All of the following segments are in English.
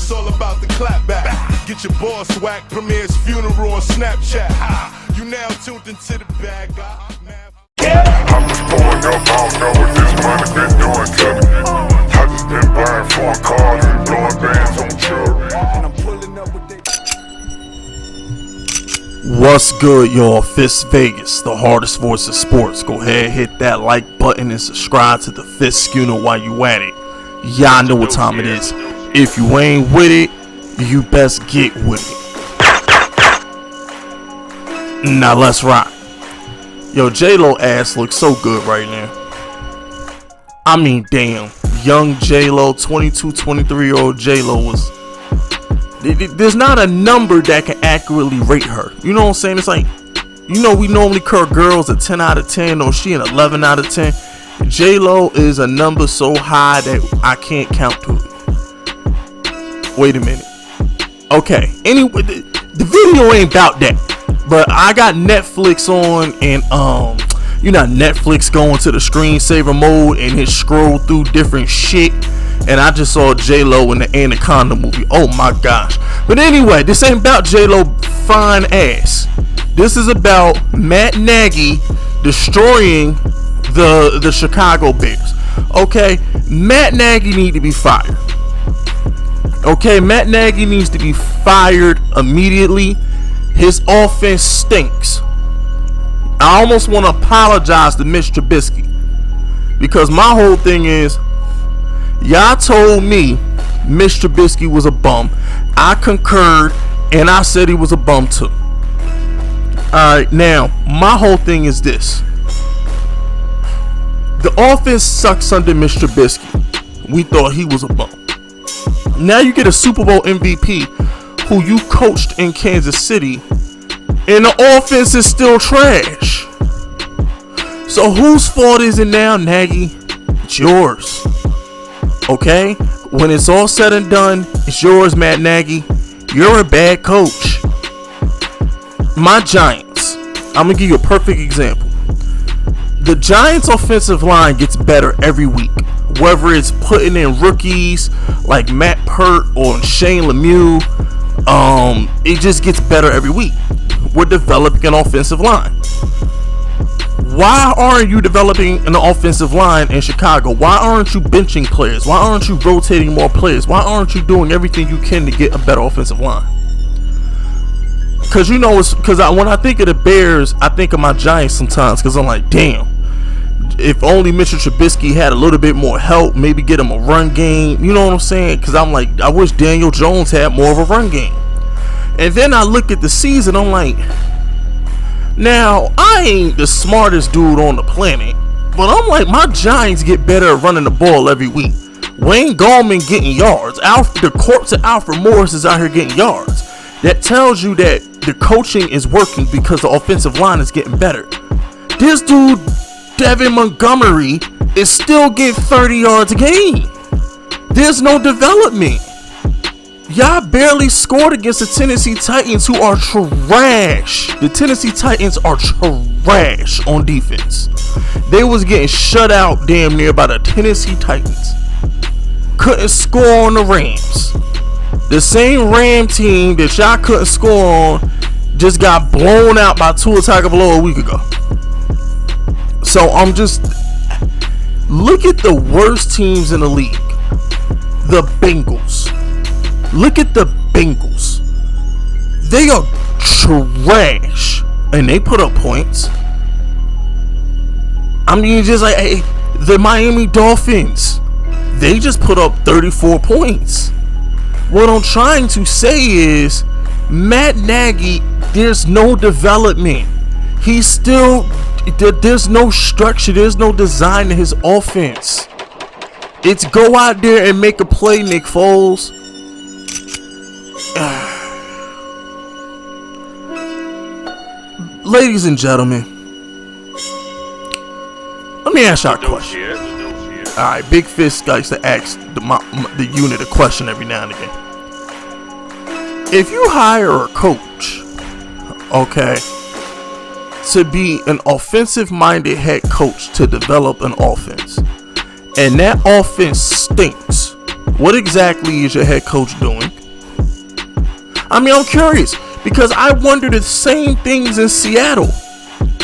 it's all about the clap back. Get your boss whack, premier's funeral on Snapchat. You now tuned into the bag. I'm just pulling up, I don't know what this money been doing to me. I just been buying foreign cars and blowing bands on jewelry. And I'm pulling up with that. What's good, y'all? Fist Vegas, the hardest voice of sports. Go ahead, hit that like button and subscribe to the Fist Schooner while you at it. Y'all know what time it is. If you ain't with it, you best get with it. Now let's rock. Yo, J-Lo ass looks so good right now. I mean, damn. Young J-Lo, 22, 23-year-old J-Lo was... There's not a number that can accurately rate her. You know what I'm saying? It's like, you know, we normally call girls a 10 out of 10 or she an 11 out of 10. J-Lo is a number so high that I can't count to it. Wait a minute. Okay. Anyway, the video ain't about that. But I got Netflix on, and you know, Netflix going to the screensaver mode and it scroll through different shit, and I just saw J-Lo in the Anaconda movie. Oh my gosh. But anyway, this ain't about J-Lo fine ass. This is about Matt Nagy destroying the Chicago Bears. Okay, Matt Nagy need to be fired. Okay, Matt Nagy needs to be fired immediately. His offense stinks. I almost want to apologize to Mitch Trubisky, because my whole thing is, y'all told me Mitch Trubisky was a bum. I concurred, and I said he was a bum too. Alright, now, my whole thing is this. The offense sucks under Mitch Trubisky. We thought he was a bum. Now you get a Super Bowl MVP who you coached in Kansas City, and the offense is still trash. So whose fault is it now, Nagy? It's yours. Okay? When it's all said and done, it's yours, Matt Nagy. You're a bad coach. My Giants. I'm going to give you a perfect example. The Giants' offensive line gets better every week. Whether it's putting in rookies like Matt Pert or Shane Lemieux, it just gets better every week. We're developing an offensive line. Why aren't you developing an offensive line in Chicago? Why aren't you benching players? Why aren't you rotating more players? Why aren't you doing everything you can to get a better offensive line? Because you know, when I think of the Bears, I think of my Giants sometimes, because I'm like, damn, if only Mr. Trubisky had a little bit more help, maybe get him a run game. You know what I'm saying? Because I'm like, I wish Daniel Jones had more of a run game. And then I look at the season, I'm like, now, I ain't the smartest dude on the planet, but I'm like, my Giants get better at running the ball every week. Wayne Gallman getting yards. The corpse of Alfred Morris is out here getting yards. That tells you that the coaching is working because the offensive line is getting better. This dude, Devin Montgomery, is still getting 30 yards a game. There's no development. Y'all barely scored against the Tennessee Titans, who are trash. The Tennessee Titans are trash on defense. They was getting shut out damn near by the Tennessee Titans. Couldn't score on the Rams. The same Ram team that y'all couldn't score on just got blown out by Tua Tagovailoa a week ago. So I'm just... Look at the worst teams in the league. The Bengals. Look at the Bengals. They are trash, and they put up points. I mean, just like, hey, the Miami Dolphins, they just put up 34 points. What I'm trying to say is, Matt Nagy, there's no development. He's still, there's no structure, there's no design to his offense. It's go out there and make a play, Nick Foles. Ladies and gentlemen, let me ask y'all a question. Alright, Big Fist likes to ask the unit a question every now and again. If you hire a coach, okay, to be an offensive-minded head coach to develop an offense, and that offense stinks, what exactly is your head coach doing? I mean, I'm curious because I wonder the same things in Seattle.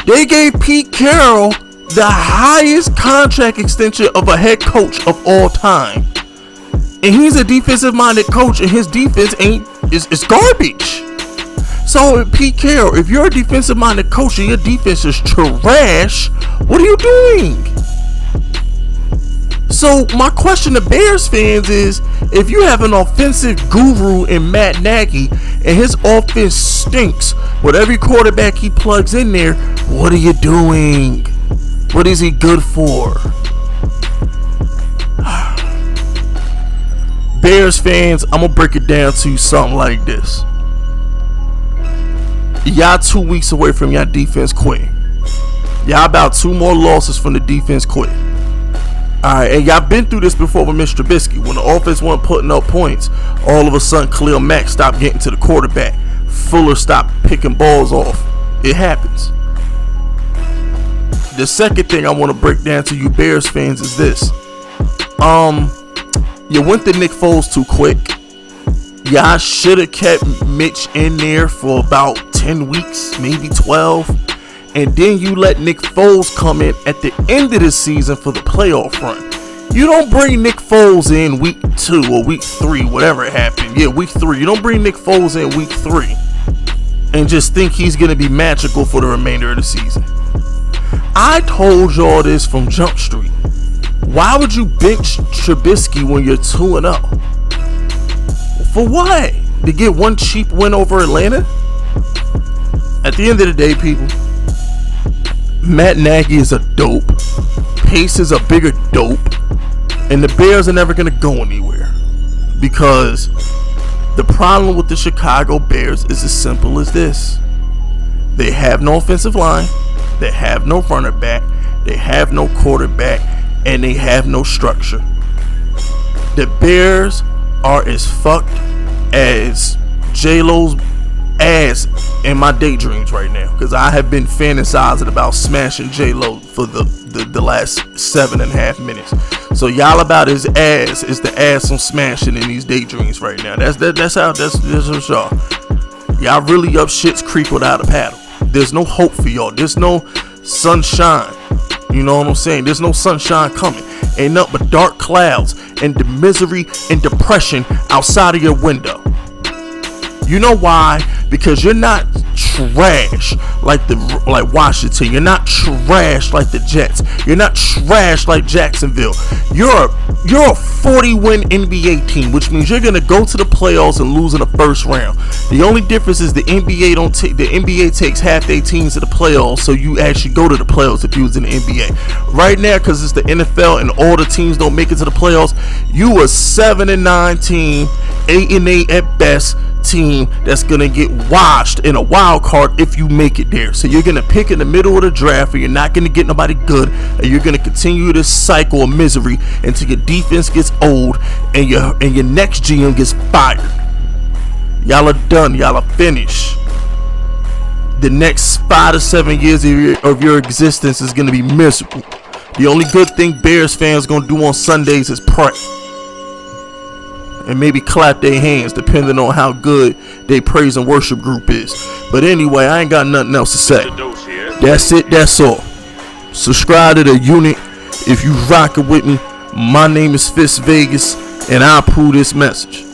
They gave Pete Carroll the highest contract extension of a head coach of all time. And he's a defensive-minded coach, and his defense is garbage. So, Pete Carroll, if you're a defensive-minded coach and your defense is trash, what are you doing? So, my question to Bears fans is, if you have an offensive guru in Matt Nagy, and his offense stinks with every quarterback he plugs in there, what are you doing? What is he good for? Bears fans, I'm gonna break it down to you something like this. Y'all 2 weeks away from y'all defense quitting. Y'all about 2 more losses from the defense quitting. Alright, and y'all been through this before with Mr. Trubisky. When the offense wasn't putting up points, all of a sudden Khalil Mack stopped getting to the quarterback. Fuller stopped picking balls off. It happens. The second thing I want to break down to you Bears fans is this. You went to Nick Foles too quick. Y'all should have kept Mitch in there for about 10 weeks, maybe 12. And then you let Nick Foles come in at the end of the season for the playoff run. You don't bring Nick Foles in week 2 or week 3, whatever happened. Yeah, week 3. You don't bring Nick Foles in week 3 and just think he's going to be magical for the remainder of the season. I told y'all this from Jump Street. Why would you bench Trubisky when you're 2-0? For what? To get one cheap win over Atlanta? At the end of the day, people, Matt Nagy is a dope. Pace is a bigger dope. And the Bears are never going to go anywhere. Because the problem with the Chicago Bears is as simple as this. They have no offensive line. They have no running back. They have no quarterback. And they have no structure. The Bears are as fucked as J-Lo's ass in my daydreams right now, because I have been fantasizing about smashing J-Lo for the last 7.5 minutes. So y'all about his ass is the ass I'm smashing in these daydreams right now. That's what y'all really up shit's creek without a paddle. There's no hope for y'all. There's no sunshine. You know what I'm saying? There's no sunshine coming. Ain't nothing but dark clouds and the misery and depression outside of your window. You know why? Because you're not trash like Washington. You're not trash like the Jets. You're not trash like Jacksonville. You're a 40-win NBA team, which means you're gonna go to the playoffs and lose in the first round. The only difference is the NBA takes half their teams to the playoffs, so you actually go to the playoffs if you was in the NBA. Right now, because it's the NFL and all the teams don't make it to the playoffs, you a 7-9 team, 8-8 at best team that's gonna get washed in a wild card if you make it there. So you're gonna pick in the middle of the draft, and you're not gonna get nobody good, and you're gonna continue this cycle of misery until your defense gets old and your next GM gets fired. Y'all are done. Y'all are finished. The next 5 to 7 years of your existence is gonna be miserable. The only good thing Bears fans gonna do on Sundays is pray. And maybe clap their hands, depending on how good their praise and worship group is. But anyway, I ain't got nothing else to say. That's it, that's all. Subscribe to the unit if you rockin' with me. My name is Fist Vegas, and I approve this message.